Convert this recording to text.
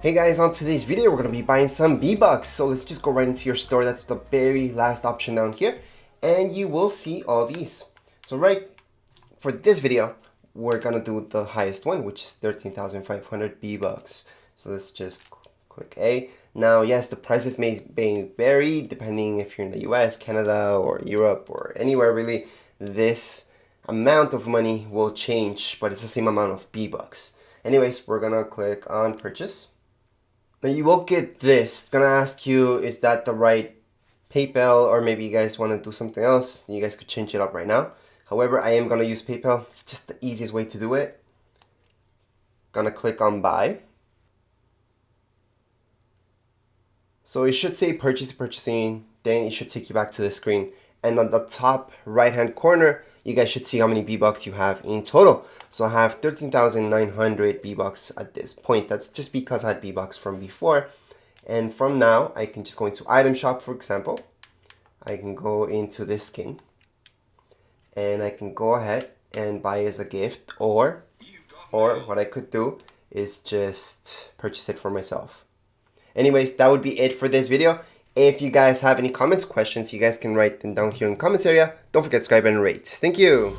Hey guys, on today's video we're going to be buying some V-Bucks. So let's just go right into your store. That's the very last option down here. And you will see all these. So right for this video, we're going to do the highest one, which is 13,500 V-Bucks. So let's just click A. Now, yes, the prices may vary depending if you're in the US, Canada, or Europe, or anywhere really. This amount of money will change, but it's the same amount of V-Bucks. Anyways, we're going to click on purchase. Now you will get this. It's gonna ask you, is that the right PayPal, or maybe you guys want to do something else. You guys could change it up right now. However, I am gonna use PayPal. It's just the easiest way to do it. Gonna click on buy. So it should say purchasing, then it should take you back to the screen. And on the top right hand corner, you guys should see how many V-Bucks you have in total. So I have 13,900 V-Bucks at this point. That's just because I had V-Bucks from before. And from now, I can just go into item shop, for example. I can go into this skin. And I can go ahead and buy as a gift. Or what I could do is just purchase it for myself. Anyways, that would be it for this video. If you guys have any comments, questions, you guys can write them down here in the comments area. Don't forget to subscribe and rate. Thank you.